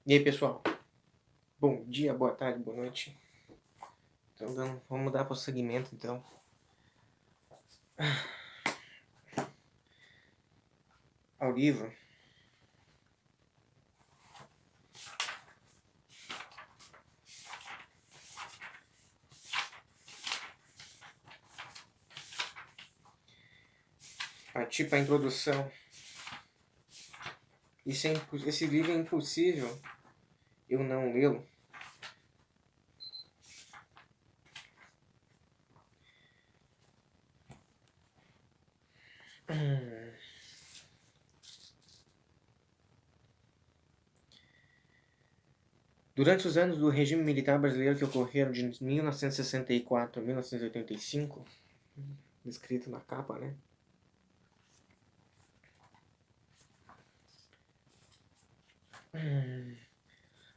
E aí, pessoal? Bom dia, boa tarde, boa noite. Então, vamos dar prosseguimento, então. Ao livro. Partir para a introdução. Esse livro é impossível eu não lê-lo. Durante os anos do regime militar brasileiro que ocorreram de 1964 a 1985, descrito na capa, né?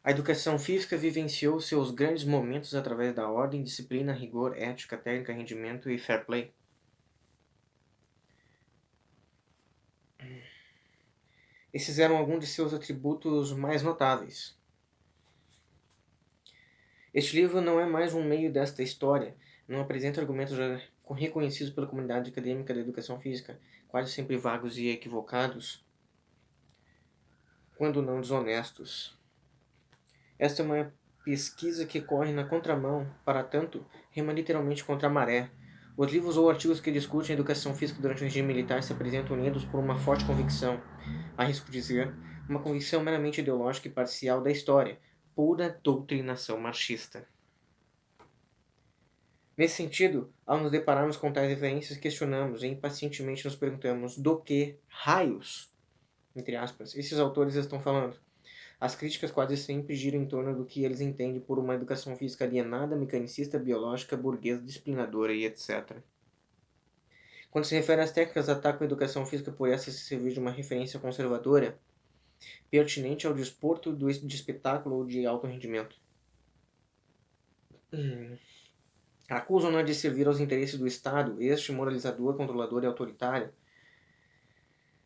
A educação física vivenciou seus grandes momentos através da ordem, disciplina, rigor, ética, técnica, rendimento e fair play. Esses eram alguns de seus atributos mais notáveis. Este livro não é mais um meio desta história, não apresenta argumentos já reconhecidos pela comunidade acadêmica da educação física, quase sempre vagos e equivocados, quando não desonestos. Esta é uma pesquisa que corre na contramão, para tanto, rema literalmente contra a maré. Os livros ou artigos que discutem a educação física durante o regime militar se apresentam unidos por uma forte convicção, arrisco dizer, uma convicção meramente ideológica e parcial da história, pura doutrinação marxista. Nesse sentido, ao nos depararmos com tais referências, questionamos e impacientemente nos perguntamos do que raios, entre aspas, esses autores estão falando. As críticas quase sempre giram em torno do que eles entendem por uma educação física alienada, mecanicista, biológica, burguesa, disciplinadora e etc. Quando se refere às técnicas, atacam a educação física por essa se servir de uma referência conservadora, pertinente ao desporto de espetáculo ou de alto rendimento. Acusam-na de servir aos interesses do Estado, este moralizador, controlador e autoritário.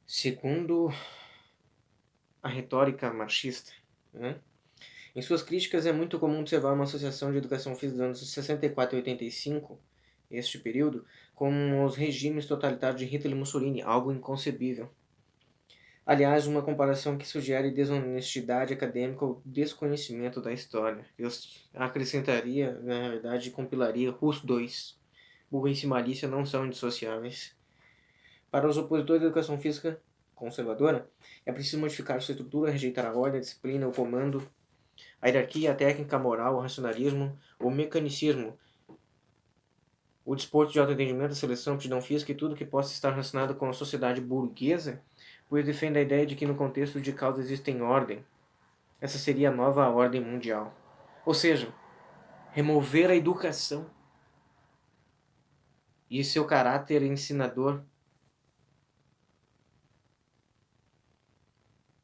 Segundo a retórica marxista, né? Em suas críticas é muito comum observar uma associação de educação física dos anos 64 e 85, este período, com os regimes totalitários de Hitler e Mussolini, algo inconcebível. Aliás, uma comparação que sugere desonestidade acadêmica ou desconhecimento da história. Eu acrescentaria, na verdade, compilaria os dois. Burrice e malícia não são indissociáveis. Para os opositores da educação física conservadora, é preciso modificar sua estrutura, rejeitar a ordem, a disciplina, o comando, a hierarquia, a técnica, a moral, o racionalismo, o mecanicismo, o desporto de alto entendimento, a seleção, a aptidão física e tudo que possa estar relacionado com a sociedade burguesa, pois defende a ideia de que no contexto de causa existe ordem. Essa seria a nova ordem mundial. Ou seja, remover a educação e seu caráter ensinador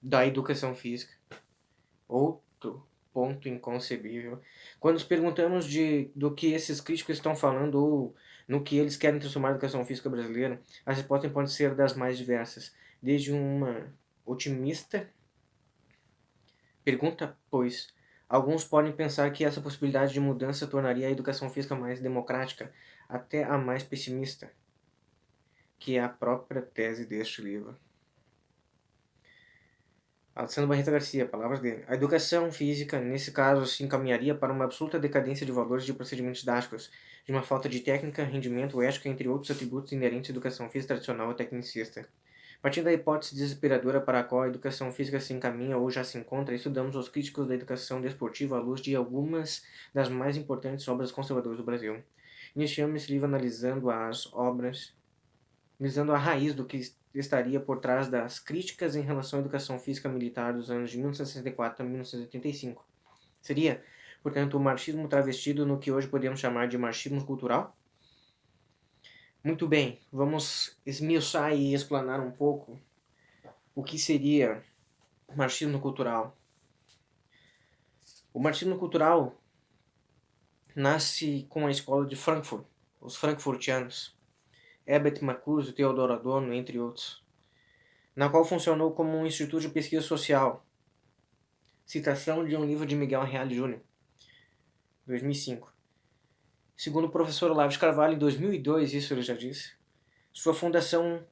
da educação física. Outro ponto inconcebível. Quando nos perguntamos do que esses críticos estão falando ou no que eles querem transformar a educação física brasileira, as respostas podem ser das mais diversas. Desde uma otimista pergunta, pois alguns podem pensar que essa possibilidade de mudança tornaria a educação física mais democrática, até a mais pessimista, que é a própria tese deste livro. Alessandro Barreto Garcia, palavras dele. A educação física, nesse caso, se encaminharia para uma absoluta decadência de valores de procedimentos didáticos, de uma falta de técnica, rendimento, ética, entre outros atributos inerentes à educação física tradicional ou tecnicista. Partindo da hipótese desesperadora para a qual a educação física se encaminha ou já se encontra, estudamos os críticos da educação desportiva à luz de algumas das mais importantes obras conservadoras do Brasil. Iniciamos esse livro analisando as obras, analisando a raiz do que estaria por trás das críticas em relação à educação física militar dos anos de 1964 a 1985. Seria, portanto, o marxismo travestido no que hoje podemos chamar de marxismo cultural? Muito bem, vamos esmiuçar e explanar um pouco o que seria marxismo cultural. O marxismo cultural nasce com a escola de Frankfurt, os frankfurtianos, Herbert Marcuse, Theodor Adorno, entre outros, na qual funcionou como um instituto de pesquisa social, Citação de um livro de Miguel Reale Júnior, 2005. Segundo o professor Olavo de Carvalho, em 2002, isso ele já disse, sua fundação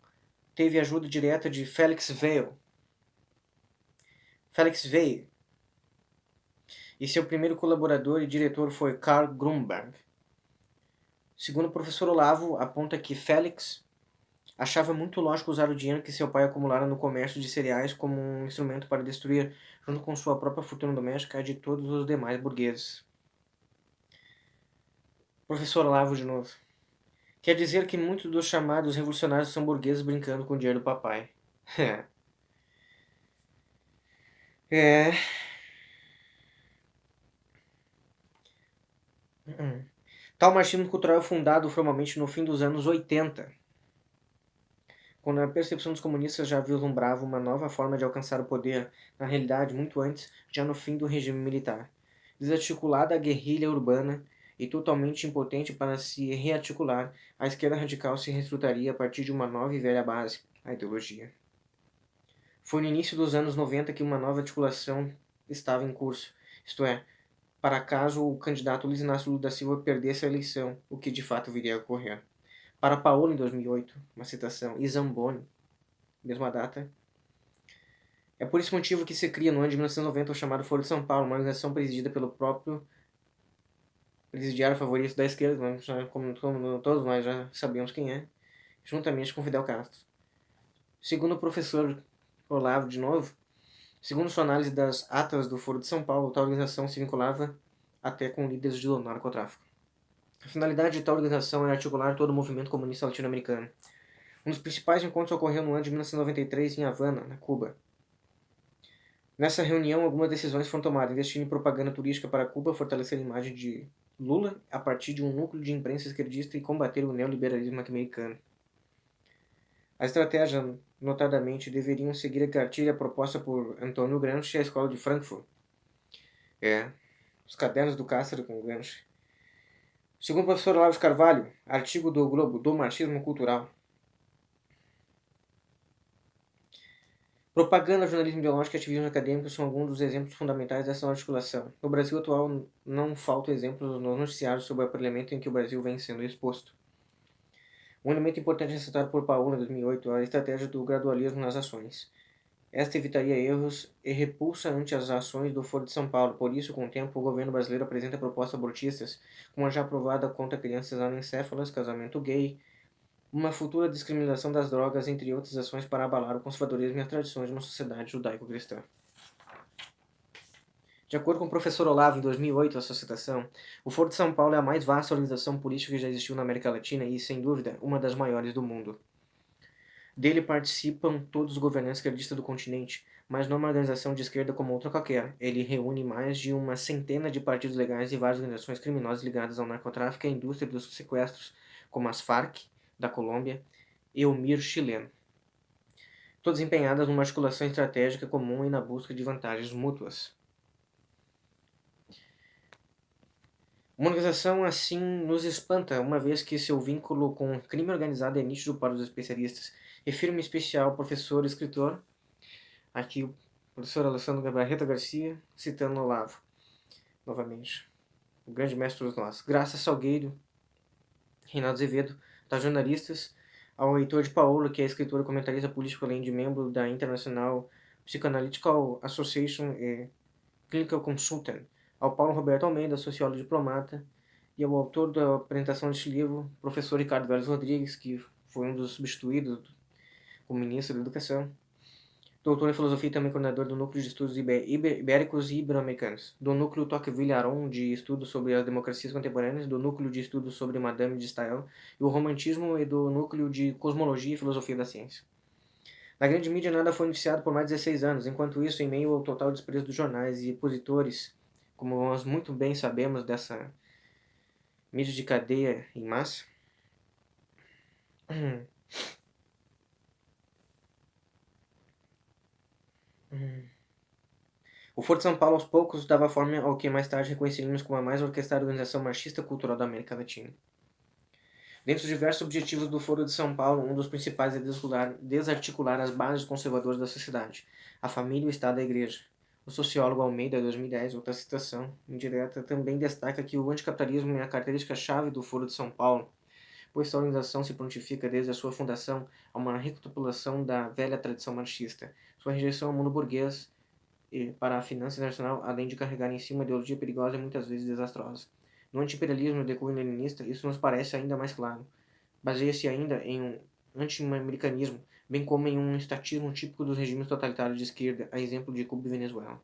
teve ajuda direta de Felix Weil. E seu primeiro colaborador e diretor foi Carl Grunberg. Segundo o professor Olavo, aponta que Felix achava muito lógico usar o dinheiro que seu pai acumulara no comércio de cereais como um instrumento para destruir, junto com sua própria fortuna doméstica, a de todos os demais burgueses. Professor Olavo de novo. Quer dizer que muitos dos chamados revolucionários são burgueses brincando com o dinheiro do papai. É. Tal marxismo cultural é fundado formalmente no fim dos anos 80, quando a percepção dos comunistas já vislumbrava uma nova forma de alcançar o poder, na realidade muito antes, já no fim do regime militar. Desarticulada a guerrilha urbana e totalmente impotente para se rearticular, a esquerda radical se reestruturaria a partir de uma nova e velha base, a ideologia. Foi no início dos anos 90 que uma nova articulação estava em curso, isto é, para caso o candidato Luiz Inácio Lula da Silva perdesse a eleição, o que de fato viria a ocorrer. Para Paolo, em 2008, uma citação, e Zamboni, mesma data. É por esse motivo que se cria no ano de 1990 o chamado Foro de São Paulo, uma organização presidida pelo próprio presidiário favorito da esquerda, como todos nós já sabemos quem é, juntamente com Fidel Castro. Segundo o professor Olavo, de novo, segundo sua análise das atas do Foro de São Paulo, tal organização se vinculava até com líderes do narcotráfico. A finalidade de tal organização era articular todo o movimento comunista latino-americano. Um dos principais encontros ocorreu no ano de 1993 em Havana, na Cuba. Nessa reunião, algumas decisões foram tomadas, investindo em propaganda turística para Cuba, fortalecer a imagem de Lula a partir de um núcleo de imprensa esquerdista e combater o neoliberalismo americano. A estratégia, notadamente, deveriam seguir a cartilha proposta por Antônio Gramsci e a Escola de Frankfurt. Os cadernos do Castro com Gramsci. Segundo o professor Olavo de Carvalho, artigo do Globo, do marxismo cultural. Propaganda, jornalismo ideológico e ativismo acadêmico são alguns dos exemplos fundamentais dessa articulação. No Brasil atual, não faltam exemplos nos noticiários sobre o aparelhamento em que o Brasil vem sendo exposto. Um elemento importante ressaltado por Paolo em 2008 é a estratégia do gradualismo nas ações. Esta evitaria erros e repulsa ante as ações do Foro de São Paulo. Por isso, com o tempo, o governo brasileiro apresenta propostas abortistas, como a já aprovada contra crianças anencéfalas, casamento gay, uma futura descriminalização das drogas, entre outras ações para abalar o conservadorismo e as tradições de uma sociedade judaico-cristã. De acordo com o professor Olavo, em 2008, a sua citação, o Foro de São Paulo é a mais vasta organização política que já existiu na América Latina e, sem dúvida, uma das maiores do mundo. Dele participam todos os governantes esquerdistas do continente, mas não é uma organização de esquerda como outra qualquer. Ele reúne mais de uma centena de partidos legais e várias organizações criminosas ligadas ao narcotráfico e à indústria dos sequestros, como as Farc, da Colômbia, e o MIR chileno. Todas empenhadas numa articulação estratégica comum e na busca de vantagens mútuas. Uma organização assim nos espanta, uma vez que seu vínculo com o crime organizado é nítido para os especialistas. Refiro-me em especial ao professor e escritor, aqui o professor Alessandro Gabarreta Garcia, citando Olavo, novamente, o grande mestre dos nós. Graça Salgueiro, Reinaldo Azevedo, das jornalistas, ao Heitor de Paolo, que é escritor e comentarista político, além de membro da International Psychoanalytical Association e Clinical Consultant, ao Paulo Roberto Almeida, sociólogo e diplomata, e ao autor da apresentação deste livro, professor Ricardo Vélez Rodrigues, que foi um dos substituídos como ministro da Educação, doutor em filosofia e também coordenador do Núcleo de Estudos Ibéricos e Ibero-Americanos, do Núcleo Tocqueville-Aron de Estudos sobre as Democracias Contemporâneas, do Núcleo de Estudos sobre Madame de Staël e o Romantismo e do Núcleo de Cosmologia e Filosofia da Ciência. Na grande mídia nada foi noticiado por mais de 16 anos, enquanto isso, em meio ao total desprezo dos jornais e opositores, como nós muito bem sabemos dessa mídia de cadeia em massa, o Foro de São Paulo aos poucos dava forma ao que mais tarde reconheceríamos como a mais orquestrada organização marxista cultural da América Latina. Dentre os diversos objetivos do Foro de São Paulo, um dos principais é desarticular as bases conservadoras da sociedade, a família, o Estado e a Igreja. O sociólogo Almeida, 2010, outra citação indireta, também destaca que o anticapitalismo é a característica-chave do Foro de São Paulo, pois sua organização se prontifica desde a sua fundação a uma recapitulação da velha tradição marxista, sua rejeição ao mundo burguês e para a finança internacional, além de carregar em si uma ideologia perigosa e muitas vezes desastrosa. No anti-imperialismo de cunho leninista, isso nos parece ainda mais claro. Baseia-se ainda em um anti-americanismo, bem como em um estatismo típico dos regimes totalitários de esquerda, a exemplo de Cuba e Venezuela,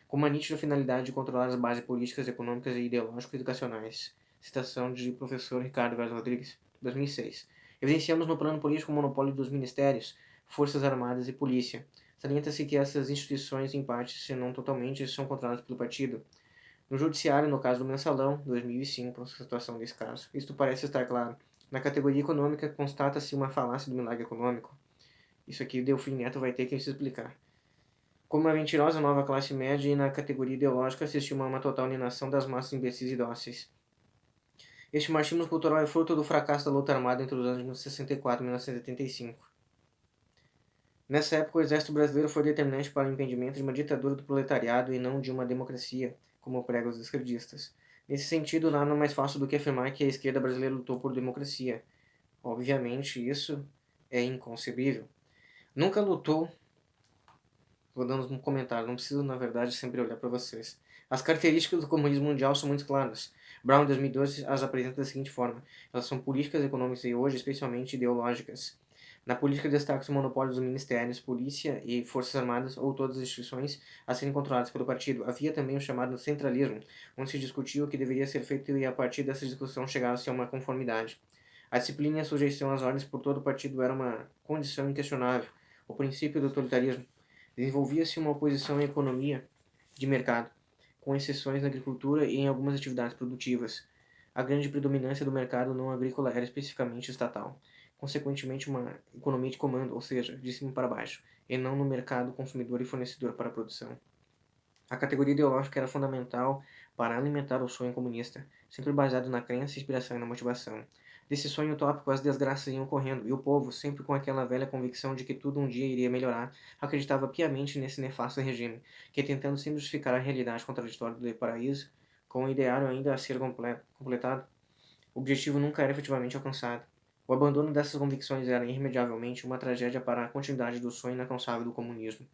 com uma nítida finalidade de controlar as bases políticas, econômicas e ideológico-educacionais. Citação de professor Ricardo Vaz Rodrigues, 2006. Evidenciamos no plano político o monopólio dos ministérios, forças armadas e polícia. Salienta-se que essas instituições, em parte, se não totalmente, são controladas pelo partido. No judiciário, no caso do mensalão, 2005, a situação desse caso. Isto parece estar claro. Na categoria econômica, constata-se uma falácia do milagre econômico. Isso aqui Delfim Neto vai ter que se explicar. Como uma mentirosa nova classe média, e na categoria ideológica assistiu a uma total alienação das massas imbecis e dóceis. Este marxismo cultural é fruto do fracasso da luta armada entre os anos de 1964 e 1985. Nessa época, o exército brasileiro foi determinante para o impedimento de uma ditadura do proletariado e não de uma democracia, como pregam os esquerdistas. Nesse sentido, nada mais fácil do que afirmar que a esquerda brasileira lutou por democracia. Obviamente, isso é inconcebível. Nunca lutou. Vou dando um comentário, não preciso, na verdade, sempre olhar para vocês. As características do comunismo mundial são muito claras. Brown, em 2012, as apresenta da seguinte forma: elas são políticas, econômicas e hoje, especialmente, ideológicas. Na política destaca-se o monopólio dos ministérios, polícia e forças armadas ou todas as instituições a serem controladas pelo partido. Havia também o chamado centralismo, onde se discutia o que deveria ser feito e a partir dessa discussão chegava-se a uma conformidade. A disciplina e a sujeição às ordens por todo o partido era uma condição inquestionável. O princípio do totalitarismo desenvolvia-se uma oposição à economia de mercado, com exceções na agricultura e em algumas atividades produtivas. A grande predominância do mercado não agrícola era especificamente estatal, consequentemente uma economia de comando, ou seja, de cima para baixo, e não no mercado consumidor e fornecedor para a produção. A categoria ideológica era fundamental para alimentar o sonho comunista, sempre baseado na crença, inspiração e na motivação. Desse sonho utópico, as desgraças iam ocorrendo, e o povo, sempre com aquela velha convicção de que tudo um dia iria melhorar, acreditava piamente nesse nefasto regime, que, tentando sempre justificar a realidade contraditória do paraíso, com o ideário ainda a ser completado, o objetivo nunca era efetivamente alcançado. O abandono dessas convicções era, irremediavelmente, uma tragédia para a continuidade do sonho inalcançável do comunismo.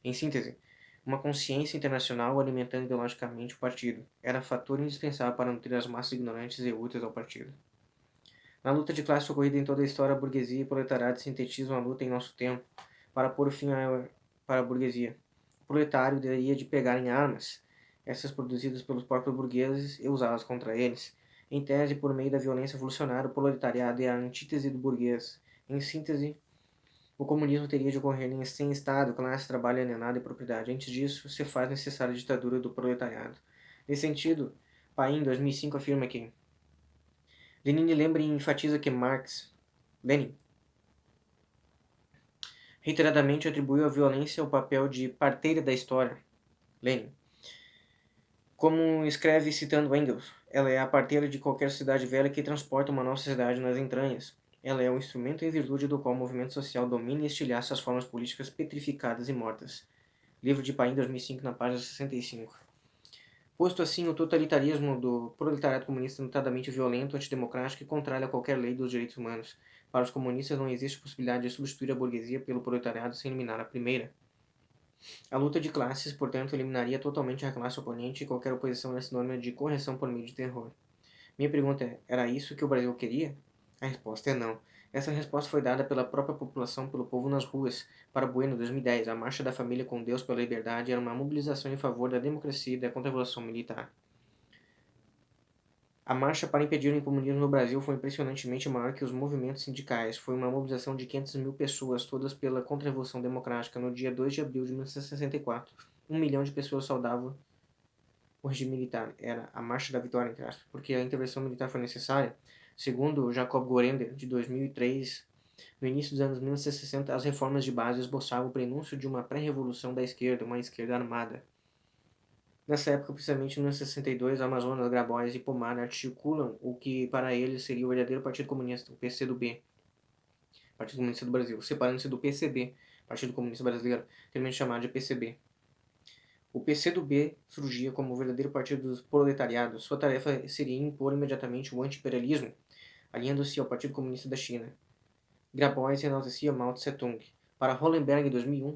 Em síntese, uma consciência internacional alimentando ideologicamente o partido era fator indispensável para nutrir as massas ignorantes e úteis ao partido. Na luta de classe ocorrida em toda a história, a burguesia e o proletariado sintetizam a luta em nosso tempo para pôr fim para a burguesia. O proletário teria de pegar em armas, essas produzidas pelos próprios burgueses, e usá-las contra eles. Em tese, por meio da violência revolucionária, o proletariado é a antítese do burguês. Em síntese, o comunismo teria de ocorrer sem Estado, classe, trabalho alienado e propriedade. Antes disso, se faz necessária a ditadura do proletariado. Nesse sentido, Paim, em 2005, afirma que Lenin lembra e enfatiza que Lenin, reiteradamente atribuiu à violência o papel de parteira da história. Lenin. Como escreve citando Engels, ela é a parteira de qualquer sociedade velha que transporta uma nova sociedade nas entranhas. Ela é o instrumento em virtude do qual o movimento social domina e estilhaça as formas políticas petrificadas e mortas. Livro de Paim, 2005, na página 65. Posto assim, o totalitarismo do proletariado comunista é notadamente violento, antidemocrático e contrário a qualquer lei dos direitos humanos. Para os comunistas não existe possibilidade de substituir a burguesia pelo proletariado sem eliminar a primeira. A luta de classes, portanto, eliminaria totalmente a classe oponente e qualquer oposição é sinônimo de correção por meio de terror. Minha pergunta é, era isso que o Brasil queria? A resposta é não. Essa resposta foi dada pela própria população, pelo povo nas ruas. Para Bueno, 2010, a Marcha da Família com Deus pela Liberdade era uma mobilização em favor da democracia e da contra-revolução militar. A marcha para impedir o comunismo no Brasil foi impressionantemente maior que os movimentos sindicais. Foi uma mobilização de 500 mil pessoas, todas pela contra-revolução democrática, no dia 2 de abril de 1964. 1 milhão de pessoas saudavam o regime militar. Era a marcha da vitória, entre aspas, porque a intervenção militar foi necessária. Segundo Jacob Gorender, de 2003, no início dos anos 1960, as reformas de base esboçavam o prenúncio de uma pré-revolução da esquerda, uma esquerda armada. Nessa época, precisamente em 1962, Amazonas, Grabois e Pomar articulam o que para eles seria o verdadeiro Partido Comunista, o PCdoB, Partido Comunista do Brasil, separando-se do PCB, Partido Comunista Brasileiro, também chamado de PCB. O PCdoB surgia como o verdadeiro partido dos proletariados. Sua tarefa seria impor imediatamente o anti-imperialismo, alinhando-se ao Partido Comunista da China. Grabois enaltecia Mao Tse-tung. Para Hollenberg, em 2001,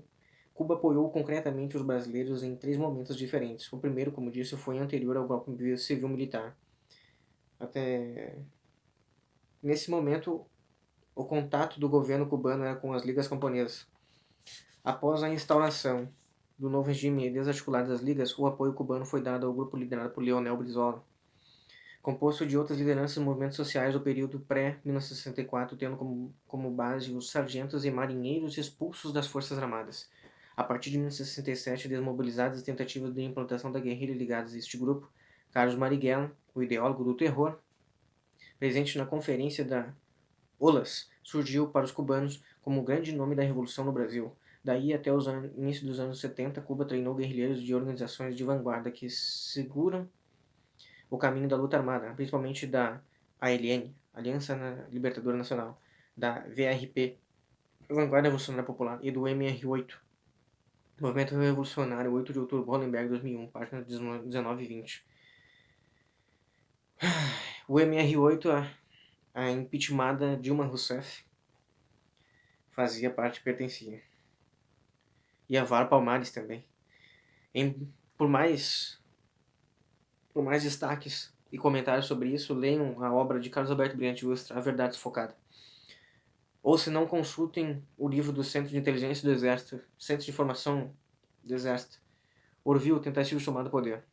Cuba apoiou concretamente os brasileiros em 3 momentos diferentes. O primeiro, como disse, foi anterior ao golpe civil-militar. Até nesse momento, o contato do governo cubano era com as ligas camponesas. Após a instauração do novo regime desarticulado das ligas, o apoio cubano foi dado ao grupo liderado por Leonel Brizola, composto de outras lideranças e movimentos sociais do período pré-1964, tendo como base os sargentos e marinheiros expulsos das Forças Armadas. A partir de 1967, desmobilizadas as tentativas de implantação da guerrilha ligadas a este grupo, Carlos Marighella, o ideólogo do terror, presente na conferência da OLAS, surgiu para os cubanos como o grande nome da revolução no Brasil. Daí até o início dos anos 70, Cuba treinou guerrilheiros de organizações de vanguarda que seguram o caminho da luta armada, principalmente da ALN, Aliança Libertadora Nacional, da VRP, Vanguarda Revolucionária Popular, e do MR8, Movimento Revolucionário 8 de Outubro, Hollenberg, 2001, página 19 e 20. O MR8, a impeachmentada Dilma Rousseff, fazia parte, pertencia. E a Vara Palmares também. Por mais destaques e comentários sobre isso, leiam a obra de Carlos Alberto Brilhante Ustra, A Verdade Sufocada. Ou se não, consultem o livro do Centro de Inteligência do Exército, Centro de Informação do Exército, Orville, Tentativa de Tomada do Poder.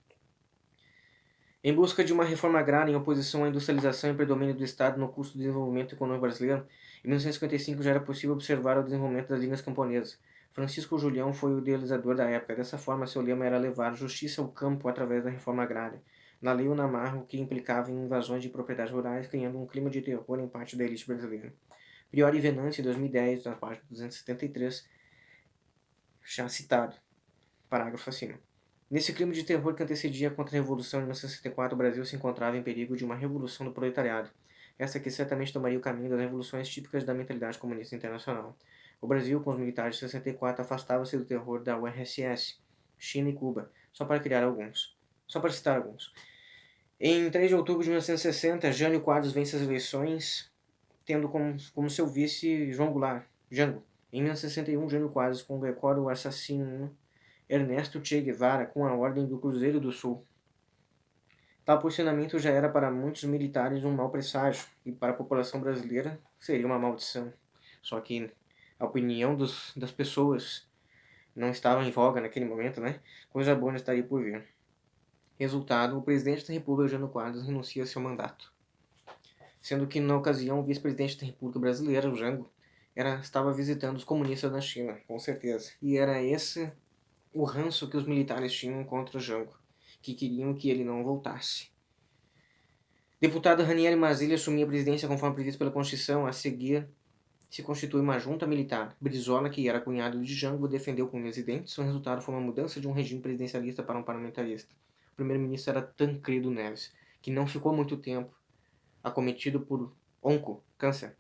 Em busca de uma reforma agrária em oposição à industrialização e predomínio do Estado no custo do desenvolvimento econômico brasileiro, em 1955 já era possível observar o desenvolvimento das ligas camponesas. Francisco Julião foi o idealizador da época. Dessa forma, seu lema era levar justiça ao campo através da reforma agrária. Na lei, o namarro, que implicava em invasões de propriedades rurais, criando um clima de terror em parte da elite brasileira. Priori Venâncio, em 2010, na página 273, já citado, parágrafo acima. Nesse clima de terror que antecedia a contra-revolução de 1964, o Brasil se encontrava em perigo de uma revolução do proletariado, essa que certamente tomaria o caminho das revoluções típicas da mentalidade comunista internacional. O Brasil, com os militares de 64, afastava-se do terror da URSS, China e Cuba, só para citar alguns. Em 3 de outubro de 1960, Jânio Quadros vence as eleições, tendo como seu vice João Goulart, Jango. Em 1961, Jânio Quadros condecora o assassino Ernesto Che Guevara com a Ordem do Cruzeiro do Sul. Tal posicionamento já era para muitos militares um mau presságio, e para a população brasileira seria uma maldição. Só que a opinião das pessoas não estava em voga naquele momento, né? Coisa boa não estaria por vir. Resultado, o presidente da República, Jânio Quadros, renuncia a seu mandato. Sendo que, na ocasião, o vice-presidente da República Brasileira, o Jango, estava visitando os comunistas na China, com certeza. E era esse o ranço que os militares tinham contra o Jango, que queriam que ele não voltasse. Deputado Ranieri Mazzilli assumia a presidência conforme previsto pela Constituição. A seguir, se constitui uma junta militar. Brizola, que era cunhado de Jango, defendeu com unhas e dentes. O resultado foi uma mudança de um regime presidencialista para um parlamentarista. O primeiro-ministro era Tancredo Neves, que não ficou muito tempo, acometido por câncer.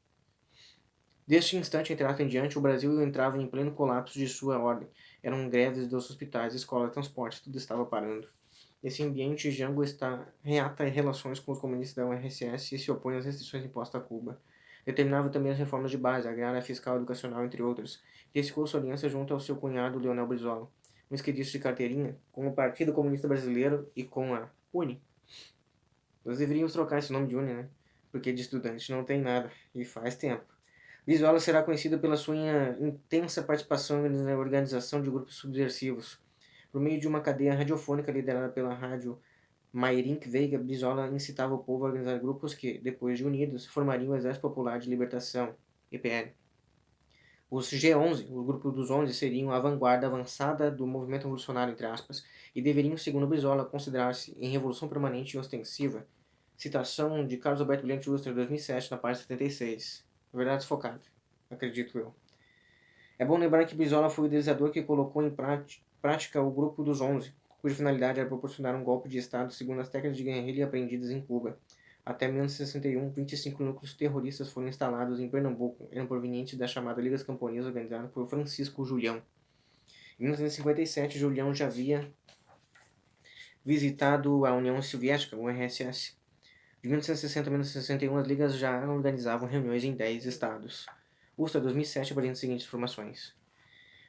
Deste instante em diante, o Brasil entrava em pleno colapso de sua ordem. Eram greves dos hospitais, escolas, transportes, tudo estava parando. Nesse ambiente, Jango reata relações com os comunistas da URSS e se opõe às restrições impostas a Cuba. Determinava também as reformas de base, agrária, fiscal, educacional, entre outras. Riscou sua aliança junto ao seu cunhado Leonel Brizola, um esquerdista de carteirinha, com o Partido Comunista Brasileiro e com a UNE. Nós deveríamos trocar esse nome de UNE, né? Porque de estudante não tem nada, e faz tempo. Brizola será conhecido pela sua intensa participação na organização de grupos subversivos. Por meio de uma cadeia radiofônica liderada pela rádio Mairink Veiga, Brizola incitava o povo a organizar grupos que, depois de unidos, formariam o Exército Popular de Libertação, EPL. Os G11, o grupo dos 11, seriam a vanguarda avançada do movimento revolucionário, entre aspas, e deveriam, segundo Brizola, considerar-se em revolução permanente e ostensiva. Citação de Carlos Alberto Brilhante Ustra, 2007, na página 76. Verdade desfocada, acredito eu. É bom lembrar que Brizola foi o idealizador que colocou em prática o Grupo dos 11, cuja finalidade era proporcionar um golpe de Estado segundo as técnicas de guerrilha aprendidas em Cuba. Até 1961, 25 núcleos terroristas foram instalados em Pernambuco, eram provenientes da chamada Ligas Camponesas organizada por Francisco Julião. Em 1957, Julião já havia visitado a União Soviética, o URSS. De 1960 a 1961, as ligas já organizavam reuniões em 10 estados. USTA 2007 apresenta as seguintes informações.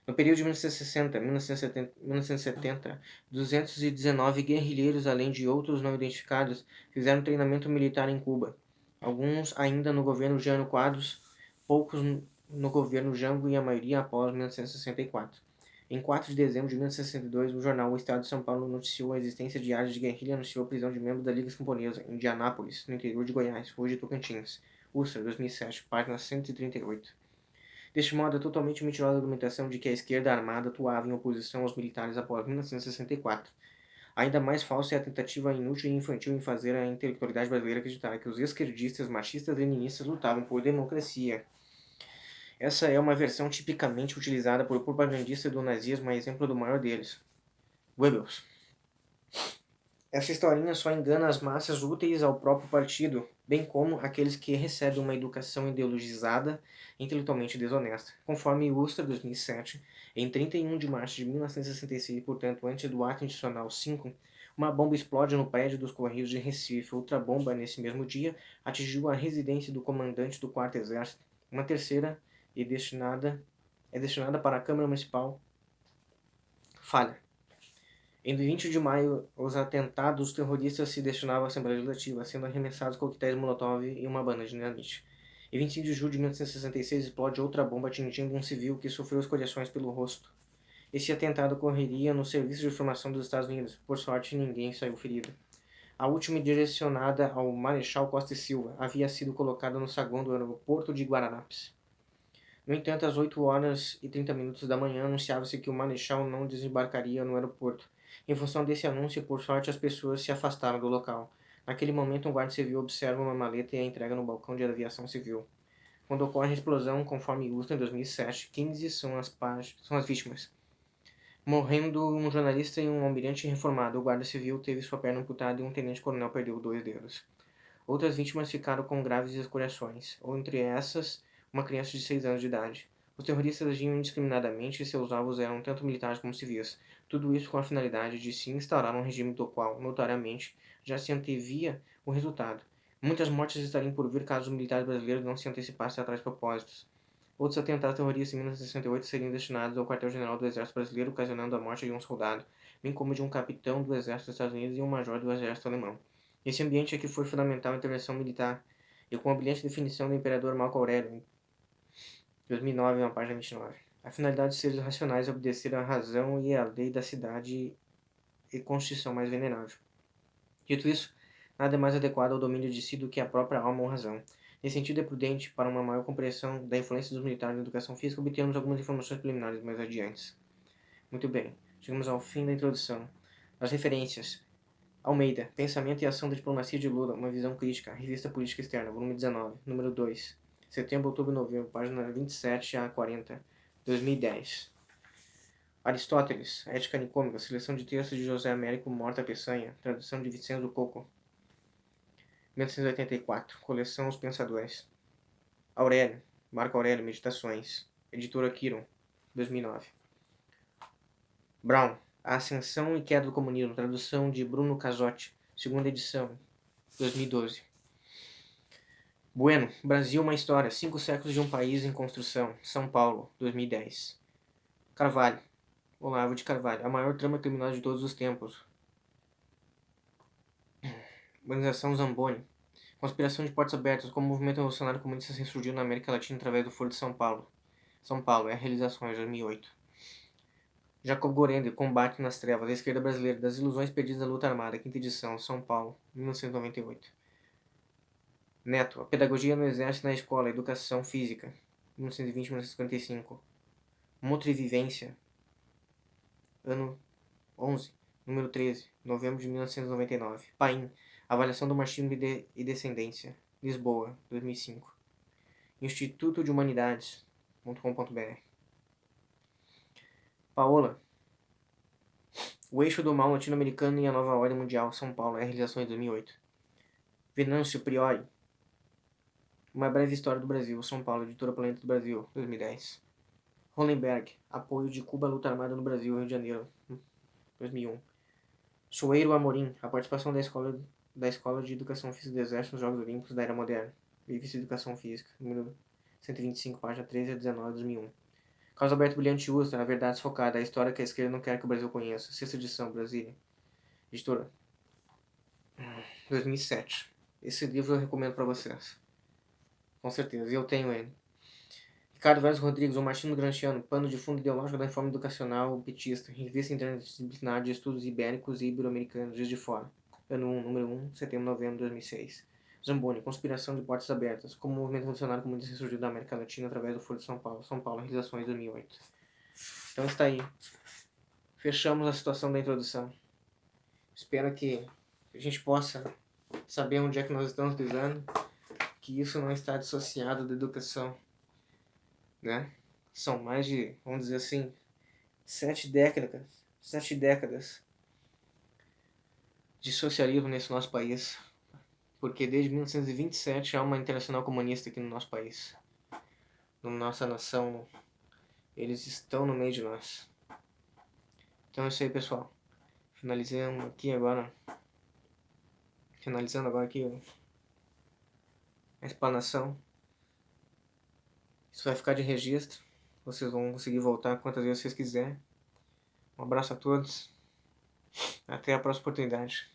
No período de 1960 a 1970, 219 guerrilheiros, além de outros não identificados, fizeram treinamento militar em Cuba. Alguns ainda no governo Jânio Quadros, poucos no governo Jango e a maioria após 1964. Em 4 de dezembro de 1962, o jornal O Estado de São Paulo noticiou a existência de áreas de guerrilha e anunciou a prisão de membros da Liga Camponesa, em Indianápolis, no interior de Goiás, hoje Tocantins. USTRA, 2007, página 138. Deste modo, é totalmente mentirosa a argumentação de que a esquerda armada atuava em oposição aos militares após 1964. Ainda mais falsa é a tentativa inútil e infantil em fazer a intelectualidade brasileira acreditar que os esquerdistas, machistas e leninistas lutavam por democracia. Essa é uma versão tipicamente utilizada por propagandistas do nazismo, a exemplo do maior deles, Goebbels. Essa historinha só engana as massas úteis ao próprio partido, bem como aqueles que recebem uma educação ideologizada e intelectualmente desonesta. Conforme Ustra, 2007, em 31 de março de 1966, portanto, antes do ato institucional 5, uma bomba explode no prédio dos Correios de Recife. Outra bomba, nesse mesmo dia, atingiu a residência do comandante do 4º Exército. Uma terceira é destinada para a Câmara Municipal. Falha. Em 20 de maio, os atentados terroristas se destinavam à Assembleia Legislativa, sendo arremessados coquetéis Molotov e uma banda de dinamite. Em 25 de julho de 1966, explode outra bomba atingindo um civil que sofreu escoriações pelo rosto. Esse atentado ocorreria no Serviço de Informação dos Estados Unidos. Por sorte, ninguém saiu ferido. A última, direcionada ao Marechal Costa e Silva, havia sido colocada no saguão do aeroporto de Guararapes. No entanto, às 8 horas e 30 minutos da manhã, anunciava-se que o Marechal não desembarcaria no aeroporto. Em função desse anúncio, por sorte, as pessoas se afastaram do local. Naquele momento, um guarda civil observa uma maleta e a entrega no balcão de aviação civil. Quando ocorre a explosão, conforme Houston em 2007, 15 são as vítimas. Morrendo um jornalista e um almirante reformado, o guarda civil teve sua perna amputada e um tenente-coronel perdeu 2 dedos. Outras vítimas ficaram com graves escoriações, ou entre essas, uma criança de 6 anos de idade. Os terroristas agiam indiscriminadamente e seus alvos eram tanto militares como civis. Tudo isso com a finalidade de se instaurar um regime do qual, notoriamente, já se antevia o resultado. Muitas mortes estariam por vir caso os militares brasileiros não se antecipassem a tais propósitos. Outros atentados terroristas em 1968 seriam destinados ao quartel-general do Exército Brasileiro, ocasionando a morte de um soldado, bem como de um capitão do Exército dos Estados Unidos e um major do Exército Alemão. Esse ambiente é que foi fundamental a intervenção militar, e com a brilhante definição do imperador Marco Aurélio, em 2009, na página 29. A finalidade de seres racionais é obedecer à razão e à lei da cidade e constituição mais venerável. Dito isso, nada é mais adequado ao domínio de si do que a própria alma ou razão. Nesse sentido, é prudente, para uma maior compreensão da influência dos militares na educação física, obtermos algumas informações preliminares mais adiante. Muito bem, chegamos ao fim da introdução. As referências. Almeida, Pensamento e Ação da Diplomacia de Lula, uma visão crítica, Revista Política Externa, volume 19, número 2, setembro, outubro e novembro, página 27 a 40, 2010. Aristóteles, Ética Nicômica, seleção de textos de José Américo Morta Peçanha, tradução de Vicenzo Coco, 1984, coleção Os Pensadores. Aurélio, Marco Aurélio, Meditações, editora Quiron, 2009. Brown, A Ascensão e Queda do Comunismo, tradução de Bruno Casotti, segunda edição, 2012. Bueno, Brasil, uma história, 5 séculos de um país em construção, São Paulo, 2010. Carvalho, Olavo de Carvalho, a maior trama criminosa de todos os tempos. Organização Zamboni, Conspiração de Portas Abertas, como o movimento revolucionário comunista se insurgiu na América Latina através do Foro de São Paulo. São Paulo, realizações, 2008. Jacob Gorender, Combate nas Trevas, a Esquerda Brasileira, das Ilusões Perdidas da Luta Armada, quinta edição, São Paulo, 1998. Neto, A Pedagogia no Exército e na Escola, Educação Física, 1920-1955. Motrivivência, ano 11, número 13, novembro de 1999. Paim, Avaliação do Machismo e Descendência, Lisboa, 2005. Instituto de Humanidades.com.br. Paola, O Eixo do Mal Latino-Americano e a Nova Ordem Mundial, São Paulo, realizações 2008. Venâncio Priori, Uma Breve História do Brasil, São Paulo, editora Planeta do Brasil, 2010. Hollenberg, Apoio de Cuba à Luta Armada no Brasil, Rio de Janeiro, 2001. Soeiro Amorim, a participação da Escola de Educação Física do Exército nos Jogos Olímpicos da Era Moderna. Revista de Educação Física, número 125, página 13 a 19, 2001. Carlos Alberto Brilhante Ustra, A Verdade Desfocada, a história que a esquerda não quer que o Brasil conheça. Sexta edição, Brasília. Editora. 2007. Esse livro eu recomendo para vocês. Com certeza, eu tenho ele. Ricardo Vaz Rodrigues, O Martino Gramsciano, Pano de Fundo Ideológico da Reforma Educacional Petista, Revista Interdisciplinar de Estudos Ibéricos e Ibero-Americanos, Juiz de Fora, ano 1, número 1, setembro, novembro de 2006. Zamboni, Conspiração de Portas Abertas, como o movimento revolucionário comunista ressurgiu da América Latina através do Foro de São Paulo, Realizações 2008. Então está aí. Fechamos a situação da introdução. Espero que a gente possa saber onde é que nós estamos pisando, que isso não está dissociado da educação, né? São mais de, vamos dizer assim, 7 décadas de socialismo nesse nosso país, porque desde 1927 há uma internacional comunista aqui no nosso país, na nossa nação, eles estão no meio de nós. Então é isso aí, pessoal. Finalizando agora aqui a explanação. Isso vai ficar de registro. Vocês vão conseguir voltar quantas vezes vocês quiserem. Um abraço a todos. Até a próxima oportunidade.